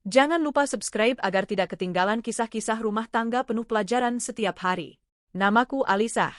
Jangan lupa subscribe agar tidak ketinggalan kisah-kisah rumah tangga penuh pelajaran setiap hari. Namaku Alisah.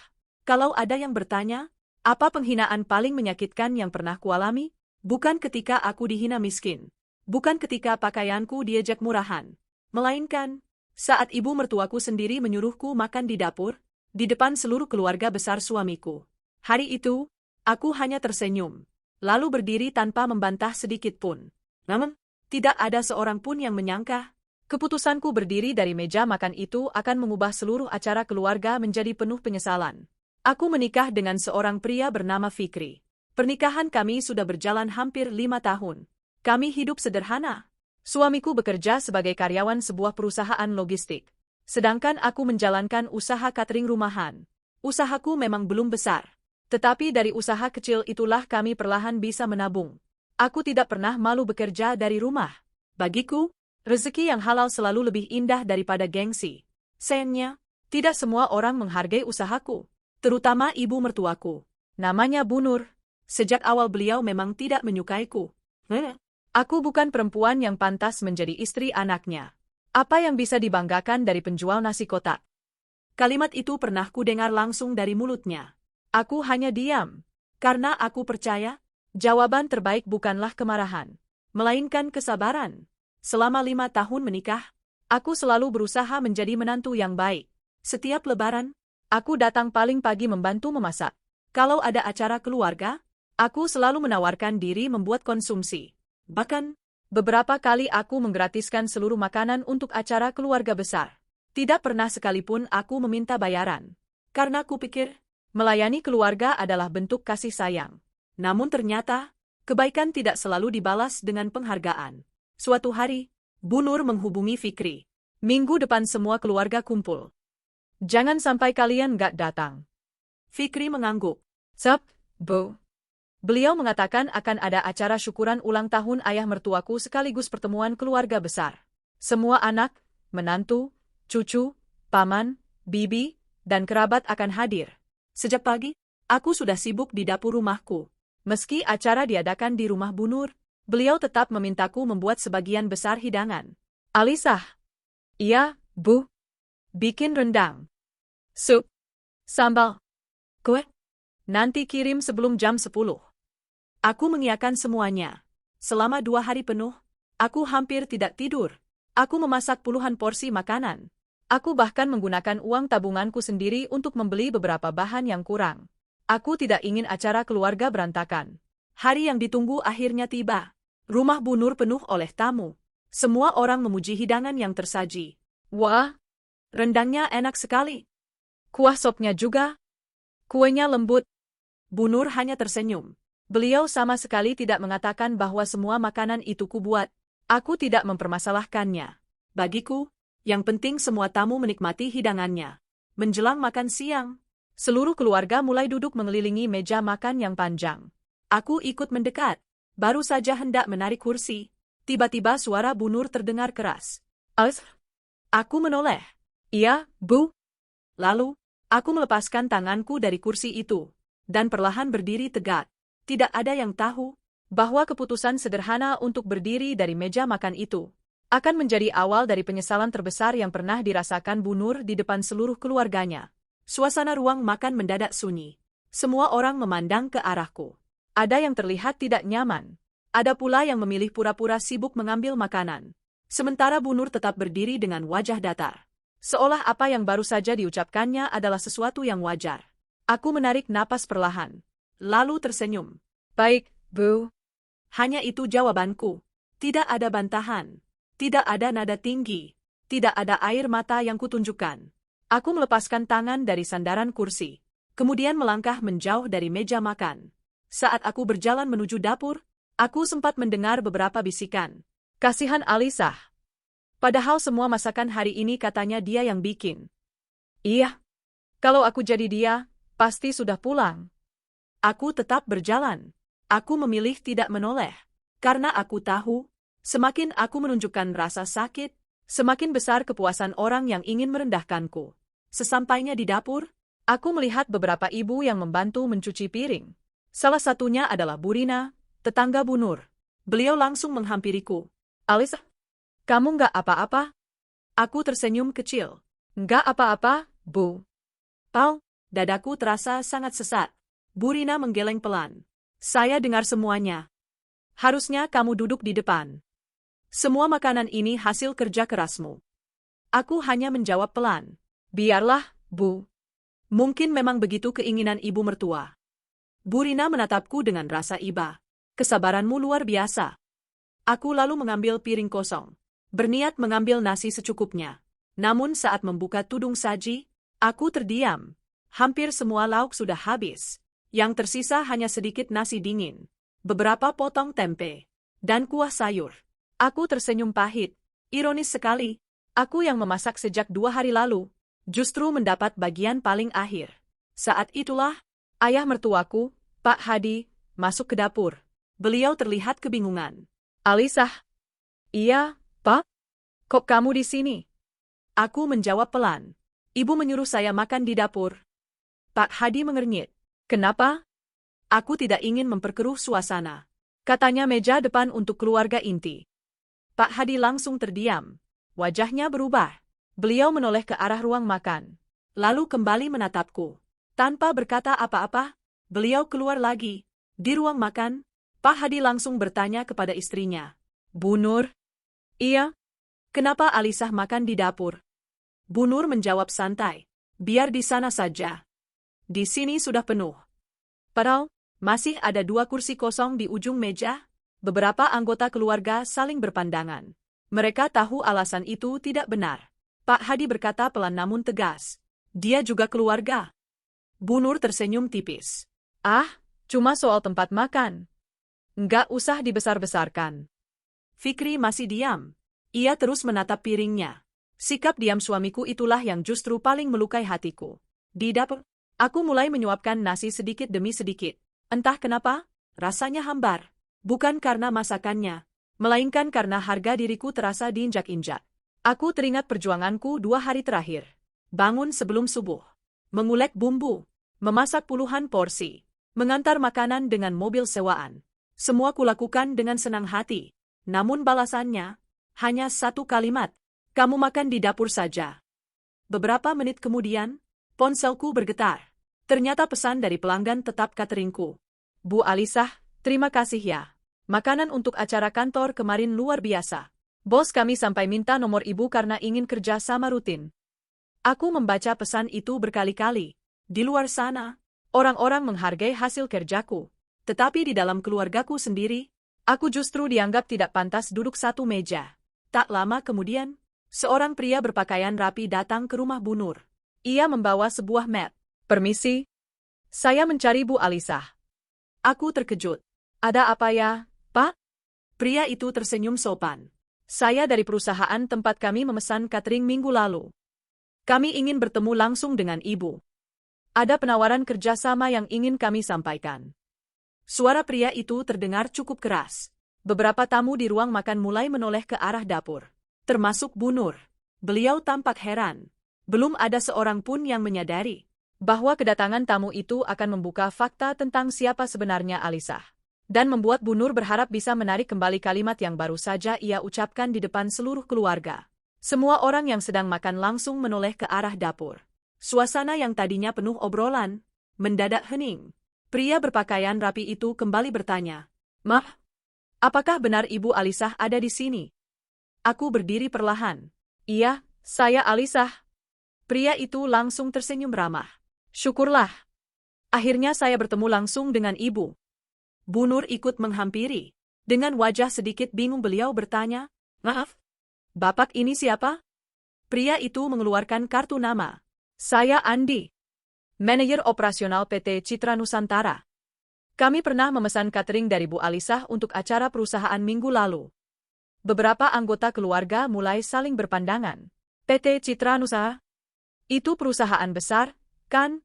Kalau ada yang bertanya, apa penghinaan paling menyakitkan yang pernah kualami? Bukan ketika aku dihina miskin. Bukan ketika pakaianku diejek murahan. Melainkan, saat ibu mertuaku sendiri menyuruhku makan di dapur, di depan seluruh keluarga besar suamiku. Hari itu, aku hanya tersenyum, lalu berdiri tanpa membantah sedikit pun. Namun, tidak ada seorang pun yang menyangka, keputusanku berdiri dari meja makan itu akan mengubah seluruh acara keluarga menjadi penuh penyesalan. Aku menikah dengan seorang pria bernama Fikri. Pernikahan kami sudah berjalan hampir 5 tahun. Kami hidup sederhana. Suamiku bekerja sebagai karyawan sebuah perusahaan logistik. Sedangkan aku menjalankan usaha catering rumahan. Usahaku memang belum besar. Tetapi dari usaha kecil itulah kami perlahan bisa menabung. Aku tidak pernah malu bekerja dari rumah. Bagiku, rezeki yang halal selalu lebih indah daripada gengsi. Sayangnya, tidak semua orang menghargai usahaku, terutama ibu mertuaku. Namanya Bu Nur. Sejak awal beliau memang tidak menyukaiku. Aku bukan perempuan yang pantas menjadi istri anaknya. Apa yang bisa dibanggakan dari penjual nasi kotak? Kalimat itu pernah ku dengar langsung dari mulutnya. Aku hanya diam, karena aku percaya, jawaban terbaik bukanlah kemarahan, melainkan kesabaran. Selama 5 tahun menikah, aku selalu berusaha menjadi menantu yang baik. Setiap lebaran, aku datang paling pagi membantu memasak. Kalau ada acara keluarga, aku selalu menawarkan diri membuat konsumsi. Bahkan, beberapa kali aku menggratiskan seluruh makanan untuk acara keluarga besar. Tidak pernah sekalipun aku meminta bayaran. Karena kupikir, melayani keluarga adalah bentuk kasih sayang. Namun ternyata, kebaikan tidak selalu dibalas dengan penghargaan. Suatu hari, Bu Nur menghubungi Fikri. Minggu depan semua keluarga kumpul. Jangan sampai kalian gak datang. Fikri mengangguk. Sep, Bu. Beliau mengatakan akan ada acara syukuran ulang tahun ayah mertuaku sekaligus pertemuan keluarga besar. Semua anak, menantu, cucu, paman, bibi, dan kerabat akan hadir. Sejak pagi, aku sudah sibuk di dapur rumahku. Meski acara diadakan di rumah Bu Nur, beliau tetap memintaku membuat sebagian besar hidangan. Alisah. Iya, Bu. Bikin rendang. Sup. Sambal. Kue. Nanti kirim sebelum jam 10. Aku mengiyakan semuanya. Selama 2 hari penuh, aku hampir tidak tidur. Aku memasak puluhan porsi makanan. Aku bahkan menggunakan uang tabunganku sendiri untuk membeli beberapa bahan yang kurang. Aku tidak ingin acara keluarga berantakan. Hari yang ditunggu akhirnya tiba. Rumah Bu Nur penuh oleh tamu. Semua orang memuji hidangan yang tersaji. Wah, rendangnya enak sekali. Kuah sopnya juga. Kuenya lembut. Bu Nur hanya tersenyum. Beliau sama sekali tidak mengatakan bahwa semua makanan itu kubuat. Aku tidak mempermasalahkannya. Bagiku, yang penting semua tamu menikmati hidangannya. Menjelang makan siang, seluruh keluarga mulai duduk mengelilingi meja makan yang panjang. Aku ikut mendekat. Baru saja hendak menarik kursi, tiba-tiba suara Bu Nur terdengar keras. Aku menoleh. Iya, Bu. Lalu, aku melepaskan tanganku dari kursi itu, dan perlahan berdiri tegak. Tidak ada yang tahu bahwa keputusan sederhana untuk berdiri dari meja makan itu akan menjadi awal dari penyesalan terbesar yang pernah dirasakan Bu Nur di depan seluruh keluarganya. Suasana ruang makan mendadak sunyi. Semua orang memandang ke arahku. Ada yang terlihat tidak nyaman. Ada pula yang memilih pura-pura sibuk mengambil makanan. Sementara Bu Nur tetap berdiri dengan wajah datar. Seolah apa yang baru saja diucapkannya adalah sesuatu yang wajar. Aku menarik napas perlahan. Lalu tersenyum. Baik, Bu. Hanya itu jawabanku. Tidak ada bantahan. Tidak ada nada tinggi. Tidak ada air mata yang kutunjukkan. Aku melepaskan tangan dari sandaran kursi. Kemudian melangkah menjauh dari meja makan. Saat aku berjalan menuju dapur, aku sempat mendengar beberapa bisikan. Kasihan Alisah. Padahal semua masakan hari ini katanya dia yang bikin. Iya. Kalau aku jadi dia, pasti sudah pulang. Aku tetap berjalan. Aku memilih tidak menoleh. Karena aku tahu, semakin aku menunjukkan rasa sakit, semakin besar kepuasan orang yang ingin merendahkanku. Sesampainya di dapur, aku melihat beberapa ibu yang membantu mencuci piring. Salah satunya adalah Bu Rina, tetangga Bu Nur. Beliau langsung menghampiriku. Alisah, Kamu nggak apa-apa? Aku tersenyum kecil. Nggak apa-apa, Bu. Pau, dadaku terasa sangat sesat. Bu Rina menggeleng pelan. Saya dengar semuanya. Harusnya kamu duduk di depan. Semua makanan ini hasil kerja kerasmu. Aku hanya menjawab pelan. Biarlah, Bu. Mungkin memang begitu keinginan ibu mertua. Bu Rina menatapku dengan rasa iba. Kesabaranmu luar biasa. Aku lalu mengambil piring kosong. Berniat mengambil nasi secukupnya. Namun saat membuka tudung saji, aku terdiam. Hampir semua lauk sudah habis. Yang tersisa hanya sedikit nasi dingin, beberapa potong tempe, dan kuah sayur. Aku tersenyum pahit. Ironis sekali, aku yang memasak sejak 2 hari lalu, justru mendapat bagian paling akhir. Saat itulah, ayah mertuaku, Pak Hadi, masuk ke dapur. Beliau terlihat kebingungan. Alisah. Iya, Pak? Kok kamu di sini? Aku menjawab pelan. Ibu menyuruh saya makan di dapur. Pak Hadi mengernyit. Kenapa? Aku tidak ingin memperkeruh suasana. Katanya meja depan untuk keluarga inti. Pak Hadi langsung terdiam. Wajahnya berubah. Beliau menoleh ke arah ruang makan. Lalu kembali menatapku. Tanpa berkata apa-apa, beliau keluar lagi. Di ruang makan, Pak Hadi langsung bertanya kepada istrinya. Bu Nur? Iya. Kenapa Alisah makan di dapur? Bu Nur menjawab santai. Biar di sana saja. Di sini sudah penuh. Padahal, masih ada 2 kursi kosong di ujung meja. Beberapa anggota keluarga saling berpandangan. Mereka tahu alasan itu tidak benar. Pak Hadi berkata pelan namun tegas. Dia juga keluarga. Bu Nur tersenyum tipis. Ah, cuma soal tempat makan. Nggak usah dibesar-besarkan. Fikri masih diam. Ia terus menatap piringnya. Sikap diam suamiku itulah yang justru paling melukai hatiku. Di dapur, aku mulai menyuapkan nasi sedikit demi sedikit. Entah kenapa, rasanya hambar. Bukan karena masakannya, melainkan karena harga diriku terasa diinjak-injak. Aku teringat perjuanganku 2 hari terakhir. Bangun sebelum subuh. Mengulek bumbu. Memasak puluhan porsi. Mengantar makanan dengan mobil sewaan. Semua kulakukan dengan senang hati. Namun balasannya, hanya 1 kalimat. Kamu makan di dapur saja. Beberapa menit kemudian, ponselku bergetar. Ternyata pesan dari pelanggan tetap cateringku. Bu Alisah, terima kasih ya. Makanan untuk acara kantor kemarin luar biasa. Bos kami sampai minta nomor ibu karena ingin kerja sama rutin. Aku membaca pesan itu berkali-kali. Di luar sana, orang-orang menghargai hasil kerjaku. Tetapi di dalam keluargaku sendiri, aku justru dianggap tidak pantas duduk satu meja. Tak lama kemudian, seorang pria berpakaian rapi datang ke rumah Bu Nur. Ia membawa sebuah map. Permisi. Saya mencari Bu Alisah. Aku terkejut. Ada apa ya, Pak? Pria itu tersenyum sopan. Saya dari perusahaan tempat kami memesan catering minggu lalu. Kami ingin bertemu langsung dengan Ibu. Ada penawaran kerjasama yang ingin kami sampaikan. Suara pria itu terdengar cukup keras. Beberapa tamu di ruang makan mulai menoleh ke arah dapur. Termasuk Bu Nur. Beliau tampak heran. Belum ada seorang pun yang menyadari bahwa kedatangan tamu itu akan membuka fakta tentang siapa sebenarnya Alisah. Dan membuat Bu Nur berharap bisa menarik kembali kalimat yang baru saja ia ucapkan di depan seluruh keluarga. Semua orang yang sedang makan langsung menoleh ke arah dapur. Suasana yang tadinya penuh obrolan, mendadak hening. Pria berpakaian rapi itu kembali bertanya, "Mah, apakah benar Ibu Alisah ada di sini?" Aku berdiri perlahan. "Iya, saya Alisah." Pria itu langsung tersenyum ramah. "Syukurlah. Akhirnya saya bertemu langsung dengan Ibu." Bu Nur ikut menghampiri. Dengan wajah sedikit bingung beliau bertanya, "Maaf, Bapak ini siapa?" Pria itu mengeluarkan kartu nama. "Saya Andi, manajer operasional PT Citra Nusantara. Kami pernah memesan catering dari Bu Alisah untuk acara perusahaan minggu lalu." Beberapa anggota keluarga mulai saling berpandangan. PT Citra Nusa? Itu perusahaan besar, kan?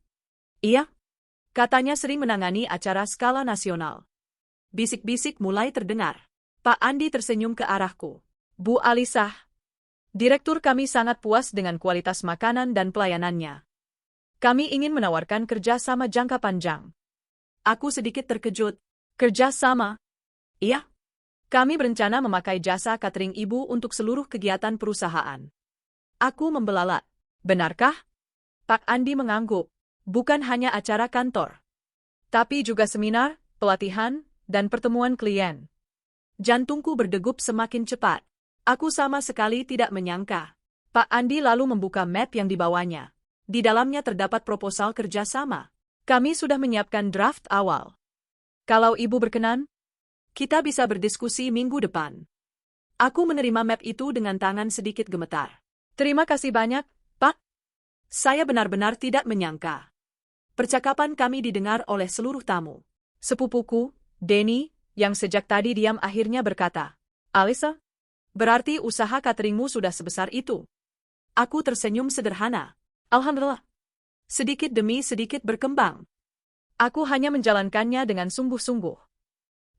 Iya. Katanya sering menangani acara skala nasional. Bisik-bisik mulai terdengar. Pak Andi tersenyum ke arahku. "Bu Alisah, direktur kami sangat puas dengan kualitas makanan dan pelayanannya. Kami ingin menawarkan kerja sama jangka panjang." Aku sedikit terkejut. "Kerja sama?" "Iya. Kami berencana memakai jasa catering ibu untuk seluruh kegiatan perusahaan. Aku membelalak. Benarkah? Pak Andi mengangguk. Bukan hanya acara kantor, tapi juga seminar, pelatihan, dan pertemuan klien. Jantungku berdegup semakin cepat. Aku sama sekali tidak menyangka. Pak Andi lalu membuka map yang dibawanya. Di dalamnya terdapat proposal kerjasama. Kami sudah menyiapkan draft awal. Kalau ibu berkenan, kita bisa berdiskusi minggu depan. Aku menerima map itu dengan tangan sedikit gemetar. Terima kasih banyak, Pak. Saya benar-benar tidak menyangka. Percakapan kami didengar oleh seluruh tamu. Sepupuku, Denny, yang sejak tadi diam akhirnya berkata, Alisa, berarti usaha cateringmu sudah sebesar itu. Aku tersenyum sederhana. Alhamdulillah. Sedikit demi sedikit berkembang. Aku hanya menjalankannya dengan sungguh-sungguh.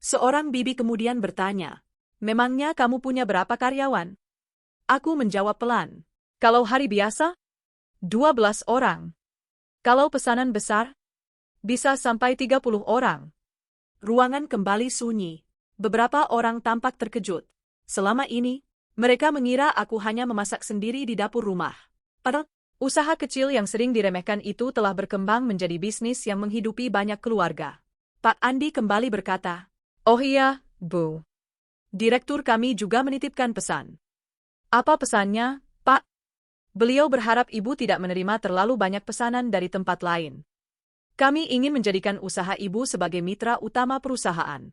Seorang bibi kemudian bertanya, memangnya kamu punya berapa karyawan? Aku menjawab pelan. Kalau hari biasa, 12 orang. Kalau pesanan besar, bisa sampai 30 orang. Ruangan kembali sunyi. Beberapa orang tampak terkejut. Selama ini, mereka mengira aku hanya memasak sendiri di dapur rumah. Padahal, usaha kecil yang sering diremehkan itu telah berkembang menjadi bisnis yang menghidupi banyak keluarga. Pak Andi kembali berkata, oh iya, Bu. Direktur kami juga menitipkan pesan. Apa pesannya, Pak? Beliau berharap ibu tidak menerima terlalu banyak pesanan dari tempat lain. Kami ingin menjadikan usaha ibu sebagai mitra utama perusahaan.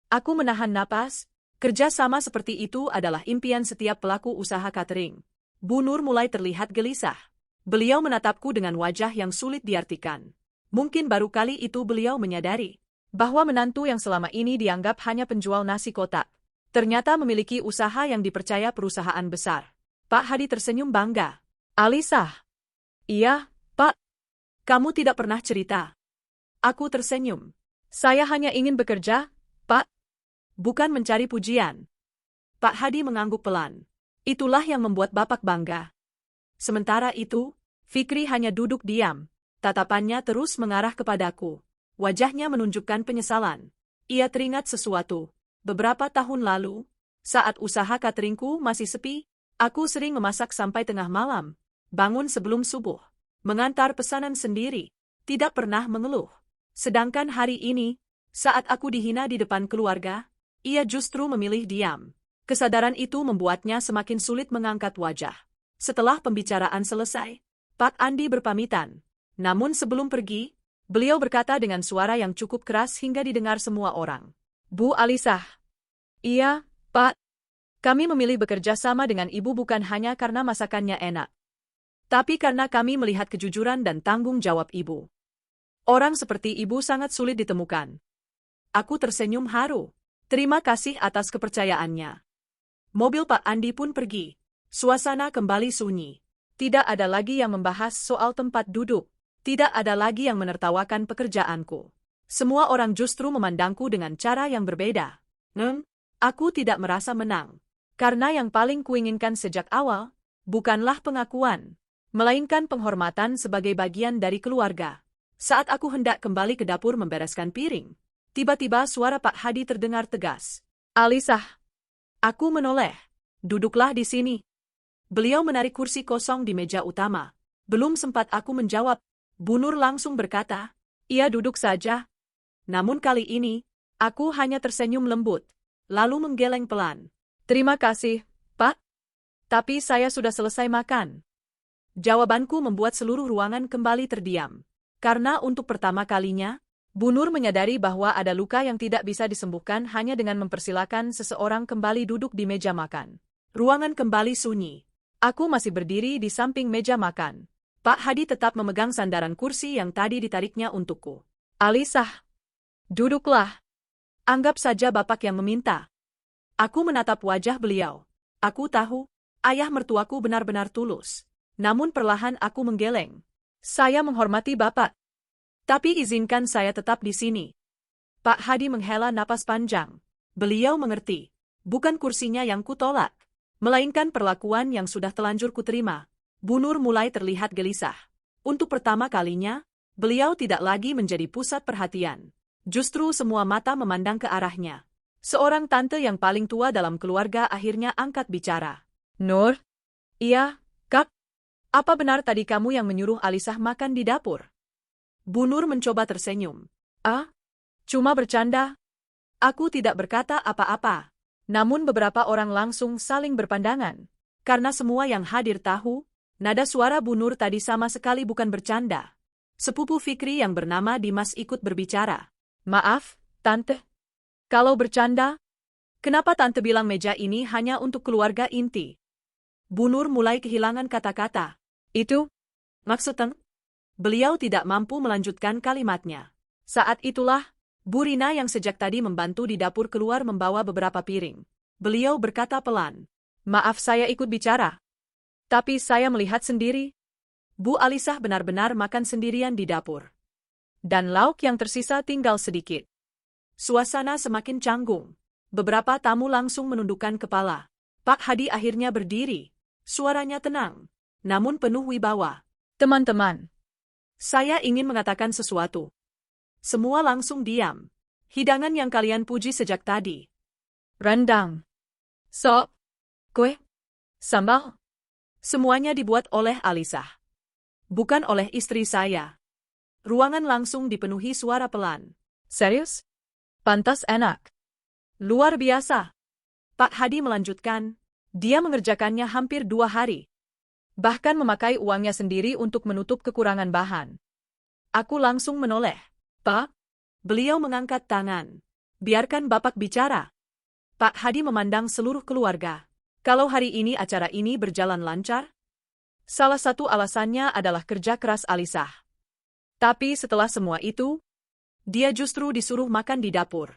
Aku menahan napas, kerja sama seperti itu adalah impian setiap pelaku usaha catering. Bu Nur mulai terlihat gelisah. Beliau menatapku dengan wajah yang sulit diartikan. Mungkin baru kali itu beliau menyadari bahwa menantu yang selama ini dianggap hanya penjual nasi kotak, ternyata memiliki usaha yang dipercaya perusahaan besar. Pak Hadi tersenyum bangga. Alisa. Iya, Pak. Kamu tidak pernah cerita. Aku tersenyum. Saya hanya ingin bekerja, Pak. Bukan mencari pujian. Pak Hadi mengangguk pelan. Itulah yang membuat Bapak bangga. Sementara itu, Fikri hanya duduk diam. Tatapannya terus mengarah kepadaku. Wajahnya menunjukkan penyesalan. Ia teringat sesuatu. Beberapa tahun lalu, saat usaha cateringku masih sepi, aku sering memasak sampai tengah malam, bangun sebelum subuh, mengantar pesanan sendiri, tidak pernah mengeluh. Sedangkan hari ini, saat aku dihina di depan keluarga, ia justru memilih diam. Kesadaran itu membuatnya semakin sulit mengangkat wajah. Setelah pembicaraan selesai, Pak Andi berpamitan. Namun sebelum pergi, beliau berkata dengan suara yang cukup keras hingga didengar semua orang. Bu Alisah. Iya, Pak. Kami memilih bekerja sama dengan ibu bukan hanya karena masakannya enak, tapi karena kami melihat kejujuran dan tanggung jawab ibu. Orang seperti ibu sangat sulit ditemukan. Aku tersenyum haru. Terima kasih atas kepercayaannya. Mobil Pak Andi pun pergi. Suasana kembali sunyi. Tidak ada lagi yang membahas soal tempat duduk. Tidak ada lagi yang menertawakan pekerjaanku. Semua orang justru memandangku dengan cara yang berbeda. Aku tidak merasa menang. Karena yang paling kuinginkan sejak awal, bukanlah pengakuan, melainkan penghormatan sebagai bagian dari keluarga. Saat aku hendak kembali ke dapur membereskan piring, tiba-tiba suara Pak Hadi terdengar tegas. Alisah. Aku menoleh. Duduklah di sini. Beliau menarik kursi kosong di meja utama. Belum sempat aku menjawab, Bu Nur langsung berkata, ia duduk saja. Namun kali ini, aku hanya tersenyum lembut, lalu menggeleng pelan. Terima kasih, Pak. Tapi saya sudah selesai makan. Jawabanku membuat seluruh ruangan kembali terdiam. Karena untuk pertama kalinya, Bu Nur menyadari bahwa ada luka yang tidak bisa disembuhkan hanya dengan mempersilakan seseorang kembali duduk di meja makan. Ruangan kembali sunyi. Aku masih berdiri di samping meja makan. Pak Hadi tetap memegang sandaran kursi yang tadi ditariknya untukku. Alisah. Duduklah. Anggap saja Bapak yang meminta. Aku menatap wajah beliau. Aku tahu, ayah mertuaku benar-benar tulus. Namun perlahan aku menggeleng. Saya menghormati Bapak. Tapi izinkan saya tetap di sini. Pak Hadi menghela napas panjang. Beliau mengerti. Bukan kursinya yang kutolak, melainkan perlakuan yang sudah telanjur kuterima. Bu Nur mulai terlihat gelisah. Untuk pertama kalinya, beliau tidak lagi menjadi pusat perhatian. Justru semua mata memandang ke arahnya. Seorang tante yang paling tua dalam keluarga akhirnya angkat bicara. Nur? Iya, Kak. Apa benar tadi kamu yang menyuruh Alisah makan di dapur? Bu Nur mencoba tersenyum. Ah, cuma bercanda. Aku tidak berkata apa-apa. Namun beberapa orang langsung saling berpandangan. Karena semua yang hadir tahu, nada suara Bu Nur tadi sama sekali bukan bercanda. Sepupu Fikri yang bernama Dimas ikut berbicara. Maaf, Tante. Kalau bercanda, kenapa Tante bilang meja ini hanya untuk keluarga inti? Bu Nur mulai kehilangan kata-kata. Itu, maksudnya? Beliau tidak mampu melanjutkan kalimatnya. Saat itulah, Bu Rina yang sejak tadi membantu di dapur keluar membawa beberapa piring. Beliau berkata pelan. Maaf saya ikut bicara. Tapi saya melihat sendiri. Bu Alisah benar-benar makan sendirian di dapur. Dan lauk yang tersisa tinggal sedikit. Suasana semakin canggung. Beberapa tamu langsung menundukkan kepala. Pak Hadi akhirnya berdiri. Suaranya tenang, namun penuh wibawa. Teman-teman, saya ingin mengatakan sesuatu. Semua langsung diam. Hidangan yang kalian puji sejak tadi. Rendang, sop, kue, sambal. Semuanya dibuat oleh Alisah. Bukan oleh istri saya. Ruangan langsung dipenuhi suara pelan. Serius? Pantas enak. Luar biasa. Pak Hadi melanjutkan, dia mengerjakannya hampir 2 hari. Bahkan memakai uangnya sendiri untuk menutup kekurangan bahan. Aku langsung menoleh. Pak? Beliau mengangkat tangan. Biarkan Bapak bicara. Pak Hadi memandang seluruh keluarga. Kalau hari ini acara ini berjalan lancar? Salah satu alasannya adalah kerja keras Alisah. Tapi setelah semua itu, dia justru disuruh makan di dapur.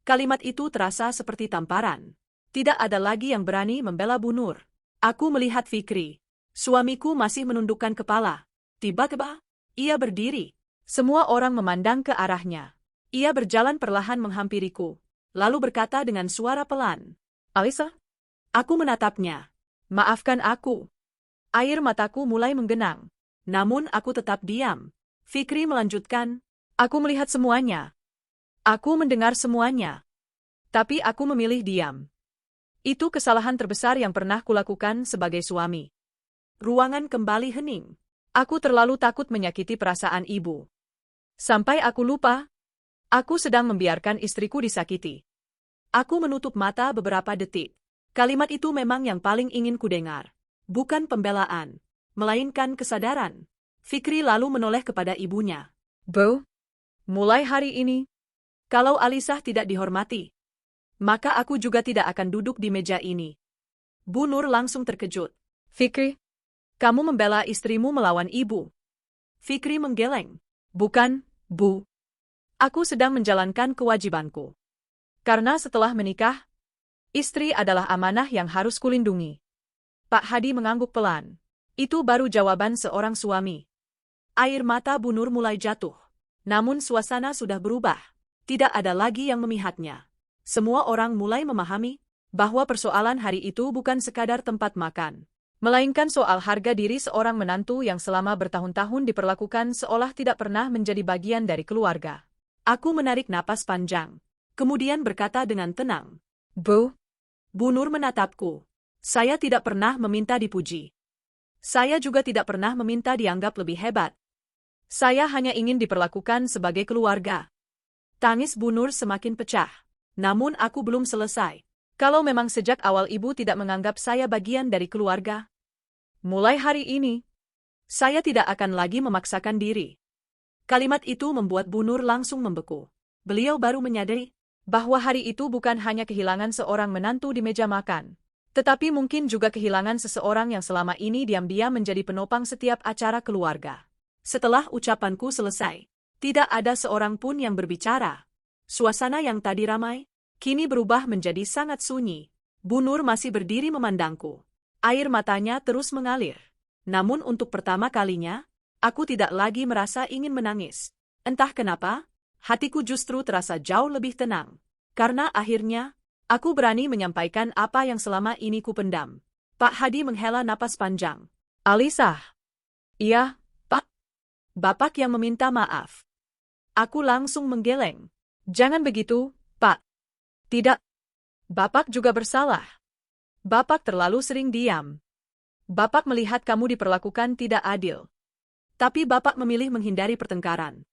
Kalimat itu terasa seperti tamparan. Tidak ada lagi yang berani membela Bu Nur. Aku melihat Fikri. Suamiku masih menundukkan kepala. Tiba-tiba, ia berdiri. Semua orang memandang ke arahnya. Ia berjalan perlahan menghampiriku. Lalu berkata dengan suara pelan. Alisah? Aku menatapnya. Maafkan aku. Air mataku mulai menggenang. Namun aku tetap diam. Fikri melanjutkan. Aku melihat semuanya. Aku mendengar semuanya. Tapi aku memilih diam. Itu kesalahan terbesar yang pernah kulakukan sebagai suami. Ruangan kembali hening. Aku terlalu takut menyakiti perasaan ibu. Sampai aku lupa, aku sedang membiarkan istriku disakiti. Aku menutup mata beberapa detik. Kalimat itu memang yang paling ingin kudengar. Bukan pembelaan, melainkan kesadaran. Fikri lalu menoleh kepada ibunya. Bu, mulai hari ini, kalau Alisah tidak dihormati, maka aku juga tidak akan duduk di meja ini. Bu Nur langsung terkejut. Fikri, kamu membela istrimu melawan ibu. Fikri menggeleng. Bukan, Bu. Aku sedang menjalankan kewajibanku. Karena setelah menikah, istri adalah amanah yang harus kulindungi. Pak Hadi mengangguk pelan. Itu baru jawaban seorang suami. Air mata Bu Nur mulai jatuh. Namun suasana sudah berubah. Tidak ada lagi yang memihaknya. Semua orang mulai memahami bahwa persoalan hari itu bukan sekadar tempat makan, melainkan soal harga diri seorang menantu yang selama bertahun-tahun diperlakukan seolah tidak pernah menjadi bagian dari keluarga. Aku menarik napas panjang, kemudian berkata dengan tenang, Bu Nur menatapku. Saya tidak pernah meminta dipuji. Saya juga tidak pernah meminta dianggap lebih hebat. Saya hanya ingin diperlakukan sebagai keluarga. Tangis Bu Nur semakin pecah. Namun aku belum selesai. Kalau memang sejak awal ibu tidak menganggap saya bagian dari keluarga, mulai hari ini, saya tidak akan lagi memaksakan diri. Kalimat itu membuat Bu Nur langsung membeku. Beliau baru menyadari bahwa hari itu bukan hanya kehilangan seorang menantu di meja makan, tetapi mungkin juga kehilangan seseorang yang selama ini diam-diam menjadi penopang setiap acara keluarga. Setelah ucapanku selesai, tidak ada seorang pun yang berbicara. Suasana yang tadi ramai, kini berubah menjadi sangat sunyi. Bu Nur masih berdiri memandangku. Air matanya terus mengalir. Namun untuk pertama kalinya, aku tidak lagi merasa ingin menangis. Entah kenapa, hatiku justru terasa jauh lebih tenang. Karena akhirnya, aku berani menyampaikan apa yang selama ini kupendam. Pak Hadi menghela napas panjang. Alisah. Iya, Pak. Bapak yang meminta maaf. Aku langsung menggeleng. Jangan begitu, Pak. Tidak. Bapak juga bersalah. Bapak terlalu sering diam. Bapak melihat kamu diperlakukan tidak adil. Tapi Bapak memilih menghindari pertengkaran.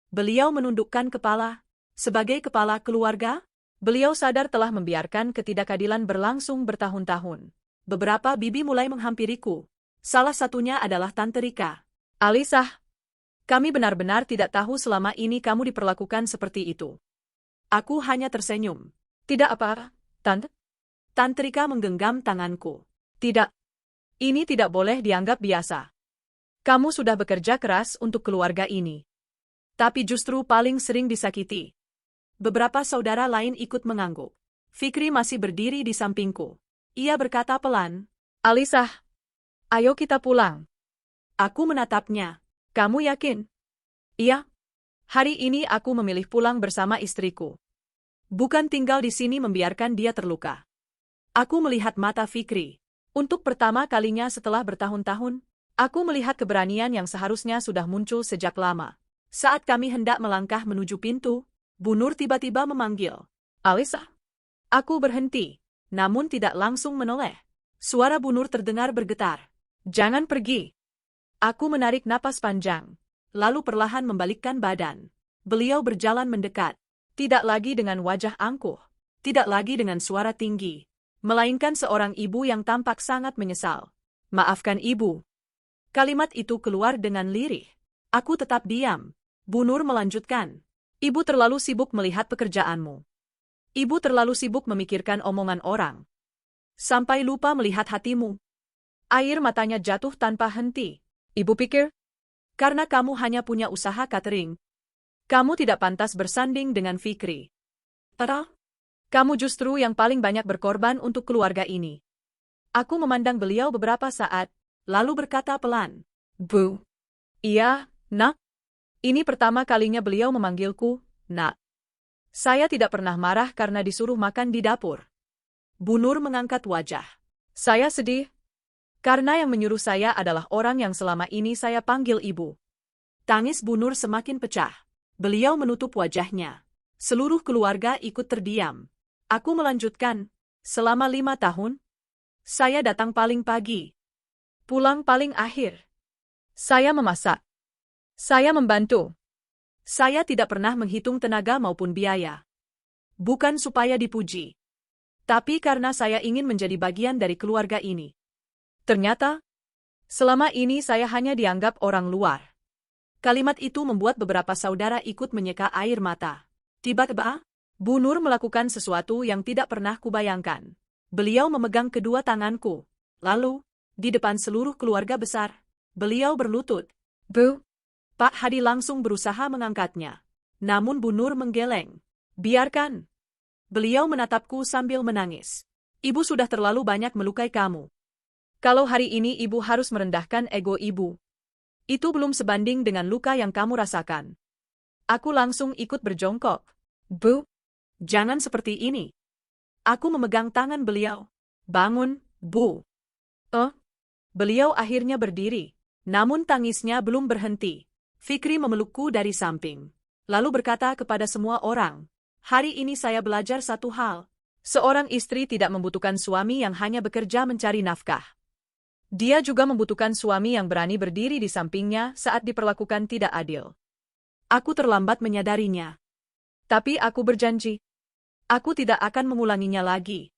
Beliau menundukkan kepala. Sebagai kepala keluarga, beliau sadar telah membiarkan ketidakadilan berlangsung bertahun-tahun. Beberapa bibi mulai menghampiriku. Salah satunya adalah Tante Rika. Alisah, kami benar-benar tidak tahu selama ini kamu diperlakukan seperti itu. Aku hanya tersenyum. Tidak apa, Tante. Tante Rika menggenggam tanganku. Tidak. Ini tidak boleh dianggap biasa. Kamu sudah bekerja keras untuk keluarga ini. Tapi justru paling sering disakiti. Beberapa saudara lain ikut mengangguk. Fikri masih berdiri di sampingku. Ia berkata pelan, Alisah, ayo kita pulang. Aku menatapnya. Kamu yakin? Iya. Hari ini aku memilih pulang bersama istriku. Bukan tinggal di sini membiarkan dia terluka. Aku melihat mata Fikri. Untuk pertama kalinya setelah bertahun-tahun, aku melihat keberanian yang seharusnya sudah muncul sejak lama. Saat kami hendak melangkah menuju pintu, Bu Nur tiba-tiba memanggil, Alisah. Aku berhenti, namun tidak langsung menoleh. Suara Bu Nur terdengar bergetar. Jangan pergi. Aku menarik napas panjang, lalu perlahan membalikkan badan. Beliau berjalan mendekat, tidak lagi dengan wajah angkuh, tidak lagi dengan suara tinggi, melainkan seorang ibu yang tampak sangat menyesal. Maafkan ibu. Kalimat itu keluar dengan lirih. Aku tetap diam. Bu Nur melanjutkan. Ibu terlalu sibuk melihat pekerjaanmu. Ibu terlalu sibuk memikirkan omongan orang. Sampai lupa melihat hatimu. Air matanya jatuh tanpa henti. Ibu pikir, karena kamu hanya punya usaha catering, kamu tidak pantas bersanding dengan Fikri. Padahal, kamu justru yang paling banyak berkorban untuk keluarga ini. Aku memandang beliau beberapa saat, lalu berkata pelan, Bu. Iya, Nak. Ini pertama kalinya beliau memanggilku, Nak. Saya tidak pernah marah karena disuruh makan di dapur. Bu Nur mengangkat wajah. Saya sedih, karena yang menyuruh saya adalah orang yang selama ini saya panggil ibu. Tangis Bu Nur semakin pecah. Beliau menutup wajahnya. Seluruh keluarga ikut terdiam. Aku melanjutkan, selama 5 tahun, saya datang paling pagi, pulang paling akhir. Saya memasak. Saya membantu. Saya tidak pernah menghitung tenaga maupun biaya. Bukan supaya dipuji, tapi karena saya ingin menjadi bagian dari keluarga ini. Ternyata, selama ini saya hanya dianggap orang luar. Kalimat itu membuat beberapa saudara ikut menyeka air mata. Tiba-tiba, Bu Nur melakukan sesuatu yang tidak pernah kubayangkan. Beliau memegang kedua tanganku. Lalu, di depan seluruh keluarga besar, beliau berlutut. Bu. Pak Hadi langsung berusaha mengangkatnya. Namun Bu Nur menggeleng. Biarkan. Beliau menatapku sambil menangis. Ibu sudah terlalu banyak melukai kamu. Kalau hari ini ibu harus merendahkan ego ibu, itu belum sebanding dengan luka yang kamu rasakan. Aku langsung ikut berjongkok. Bu, jangan seperti ini. Aku memegang tangan beliau. Bangun, Bu. Beliau akhirnya berdiri. Namun tangisnya belum berhenti. Fikri memelukku dari samping. Lalu berkata kepada semua orang, hari ini saya belajar satu hal. Seorang istri tidak membutuhkan suami yang hanya bekerja mencari nafkah. Dia juga membutuhkan suami yang berani berdiri di sampingnya saat diperlakukan tidak adil. Aku terlambat menyadarinya. Tapi aku berjanji, aku tidak akan mengulanginya lagi.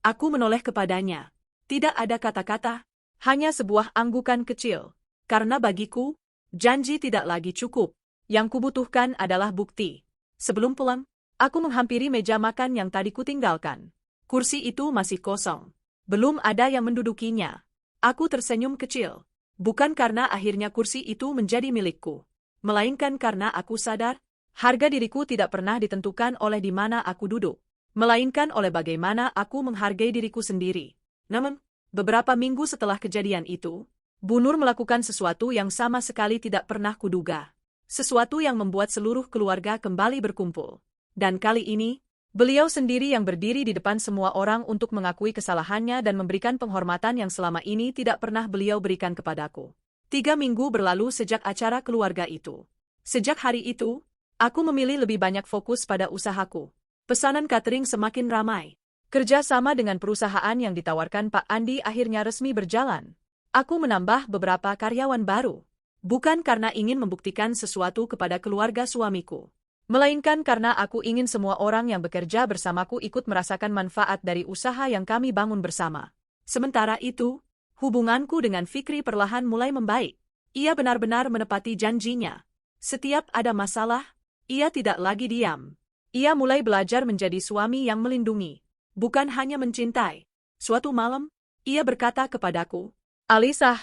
Aku menoleh kepadanya. Tidak ada kata-kata, hanya sebuah anggukan kecil. Karena bagiku, janji tidak lagi cukup. Yang kubutuhkan adalah bukti. Sebelum pulang, aku menghampiri meja makan yang tadi kutinggalkan. Kursi itu masih kosong. Belum ada yang mendudukinya. Aku tersenyum kecil. Bukan karena akhirnya kursi itu menjadi milikku, melainkan karena aku sadar, harga diriku tidak pernah ditentukan oleh di mana aku duduk, melainkan oleh bagaimana aku menghargai diriku sendiri. Namun, beberapa minggu setelah kejadian itu, Bu Nur melakukan sesuatu yang sama sekali tidak pernah kuduga. Sesuatu yang membuat seluruh keluarga kembali berkumpul. Dan kali ini, beliau sendiri yang berdiri di depan semua orang untuk mengakui kesalahannya dan memberikan penghormatan yang selama ini tidak pernah beliau berikan kepadaku. 3 minggu berlalu sejak acara keluarga itu. Sejak hari itu, aku memilih lebih banyak fokus pada usahaku. Pesanan catering semakin ramai. Kerja sama dengan perusahaan yang ditawarkan Pak Andi akhirnya resmi berjalan. Aku menambah beberapa karyawan baru. Bukan karena ingin membuktikan sesuatu kepada keluarga suamiku, melainkan karena aku ingin semua orang yang bekerja bersamaku ikut merasakan manfaat dari usaha yang kami bangun bersama. Sementara itu, hubunganku dengan Fikri perlahan mulai membaik. Ia benar-benar menepati janjinya. Setiap ada masalah, ia tidak lagi diam. Ia mulai belajar menjadi suami yang melindungi, bukan hanya mencintai. Suatu malam, ia berkata kepadaku, "Alisah,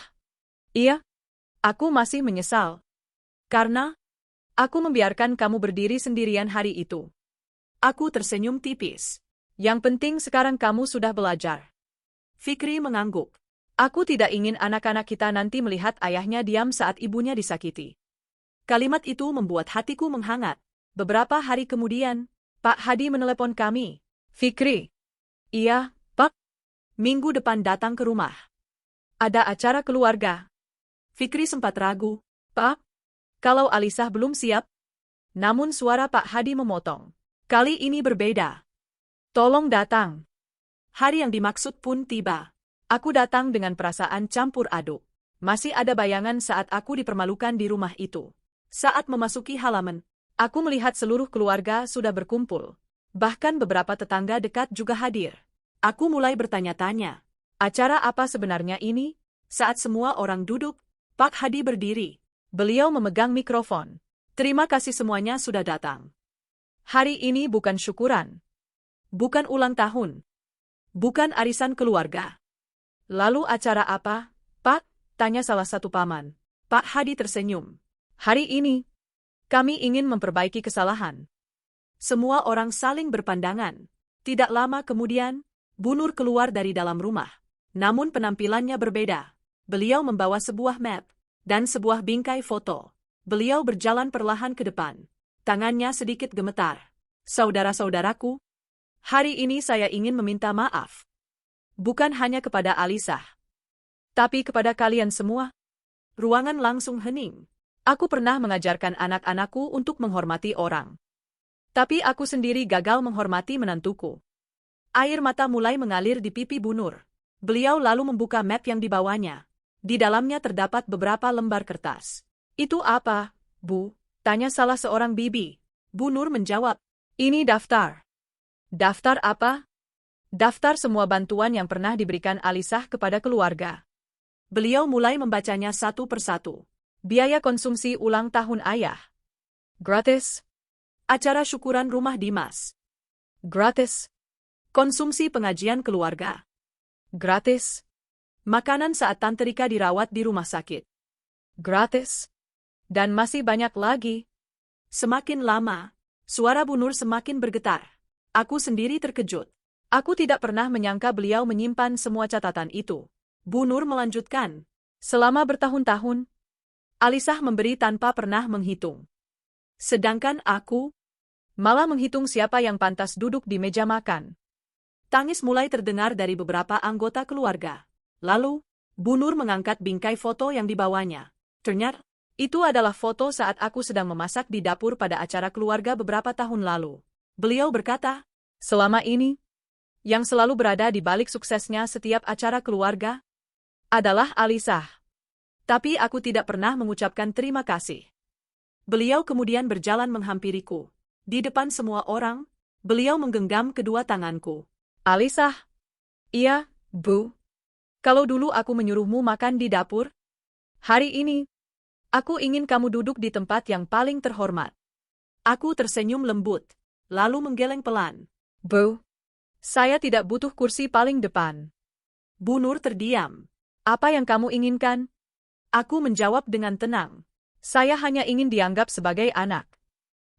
iya, aku masih menyesal. Karena aku membiarkan kamu berdiri sendirian hari itu." Aku tersenyum tipis. "Yang penting sekarang kamu sudah belajar." Fikri mengangguk. "Aku tidak ingin anak-anak kita nanti melihat ayahnya diam saat ibunya disakiti." Kalimat itu membuat hatiku menghangat. Beberapa hari kemudian, Pak Hadi menelepon kami. "Fikri." "Iya, Pak." "Minggu depan datang ke rumah. Ada acara keluarga." Fikri sempat ragu. "Pak, kalau Alisah belum siap." Namun suara Pak Hadi memotong. "Kali ini berbeda. Tolong datang." Hari yang dimaksud pun tiba. Aku datang dengan perasaan campur aduk. Masih ada bayangan saat aku dipermalukan di rumah itu. Saat memasuki halaman, aku melihat seluruh keluarga sudah berkumpul. Bahkan beberapa tetangga dekat juga hadir. Aku mulai bertanya-tanya, acara apa sebenarnya ini? Saat semua orang duduk, Pak Hadi berdiri. Beliau memegang mikrofon. "Terima kasih semuanya sudah datang. Hari ini bukan syukuran. Bukan ulang tahun. Bukan arisan keluarga." "Lalu acara apa, Pak?" tanya salah satu paman. Pak Hadi tersenyum. "Hari ini, kami ingin memperbaiki kesalahan." Semua orang saling berpandangan. Tidak lama kemudian, Bu Nur keluar dari dalam rumah. Namun penampilannya berbeda. Beliau membawa sebuah map dan sebuah bingkai foto. Beliau berjalan perlahan ke depan. Tangannya sedikit gemetar. "Saudara-saudaraku, hari ini saya ingin meminta maaf. Bukan hanya kepada Alisah, tapi kepada kalian semua." Ruangan langsung hening. Aku pernah mengajarkan anak-anakku untuk menghormati orang. Tapi aku sendiri gagal menghormati menantuku. Air mata mulai mengalir di pipi Bu Nur. Beliau lalu membuka map yang dibawanya. Di dalamnya terdapat beberapa lembar kertas. "Itu apa, Bu?" tanya salah seorang bibi. Bu Nur menjawab, "Ini daftar." "Daftar apa?" "Daftar semua bantuan yang pernah diberikan Alisah kepada keluarga." Beliau mulai membacanya satu persatu. "Biaya konsumsi ulang tahun ayah. Gratis. Acara syukuran rumah Dimas. Gratis. Konsumsi pengajian keluarga. Gratis. Makanan saat Tante Rika dirawat di rumah sakit. Gratis. Dan masih banyak lagi." Semakin lama, suara Bu Nur semakin bergetar. Aku sendiri terkejut. Aku tidak pernah menyangka beliau menyimpan semua catatan itu. Bu Nur melanjutkan, "Selama bertahun-tahun, Alisah memberi tanpa pernah menghitung. Sedangkan aku malah menghitung siapa yang pantas duduk di meja makan." Tangis mulai terdengar dari beberapa anggota keluarga. Lalu, Bu Nur mengangkat bingkai foto yang dibawanya. Ternyata, itu adalah foto saat aku sedang memasak di dapur pada acara keluarga beberapa tahun lalu. Beliau berkata, "Selama ini, yang selalu berada di balik suksesnya setiap acara keluarga adalah Alisah. Tapi aku tidak pernah mengucapkan terima kasih." Beliau kemudian berjalan menghampiriku. Di depan semua orang, beliau menggenggam kedua tanganku. "Alisah." "Iya, Bu. Kalau dulu aku menyuruhmu makan di dapur, hari ini, aku ingin kamu duduk di tempat yang paling terhormat." Aku tersenyum lembut, lalu menggeleng pelan. "Bu, saya tidak butuh kursi paling depan." Bu Nur terdiam. "Apa yang kamu inginkan?" Aku menjawab dengan tenang. "Saya hanya ingin dianggap sebagai anak.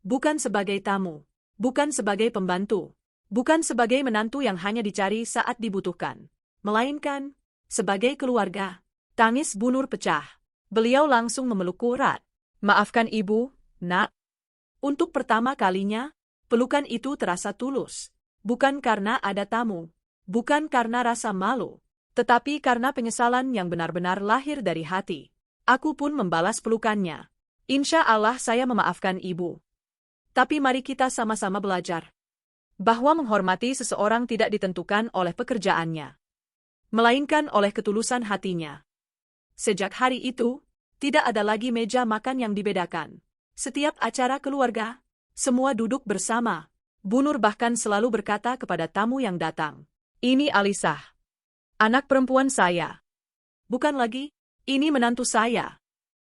Bukan sebagai tamu. Bukan sebagai pembantu. Bukan sebagai menantu yang hanya dicari saat dibutuhkan. Melainkan, sebagai keluarga." Tangis Bu Nur pecah. Beliau langsung memelukku erat. "Maafkan Ibu, Nak." Untuk pertama kalinya, pelukan itu terasa tulus. Bukan karena ada tamu. Bukan karena rasa malu. Tetapi karena penyesalan yang benar-benar lahir dari hati. Aku pun membalas pelukannya. "Insya Allah saya memaafkan Ibu. Tapi mari kita sama-sama belajar. bahwa menghormati seseorang tidak ditentukan oleh pekerjaannya, melainkan oleh ketulusan hatinya. Sejak hari itu, tidak ada lagi meja makan yang dibedakan. Setiap acara keluarga, semua duduk bersama. Bu Nur bahkan selalu berkata kepada tamu yang datang, "Ini Alisah, anak perempuan saya. Bukan lagi, ini menantu saya."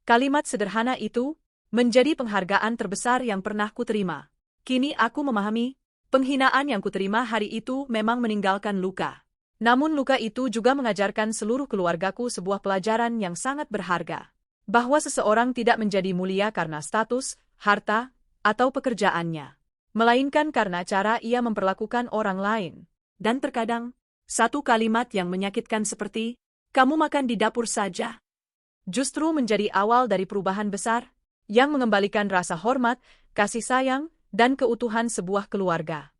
Kalimat sederhana itu menjadi penghargaan terbesar yang pernah kuterima. Kini aku memahami, penghinaan yang kuterima hari itu memang meninggalkan luka. Namun luka itu juga mengajarkan seluruh keluargaku sebuah pelajaran yang sangat berharga. Bahwa seseorang tidak menjadi mulia karena status, harta, atau pekerjaannya, melainkan karena cara ia memperlakukan orang lain. Dan terkadang, satu kalimat yang menyakitkan seperti, "Kamu makan di dapur saja," justru menjadi awal dari perubahan besar, yang mengembalikan rasa hormat, kasih sayang, dan keutuhan sebuah keluarga.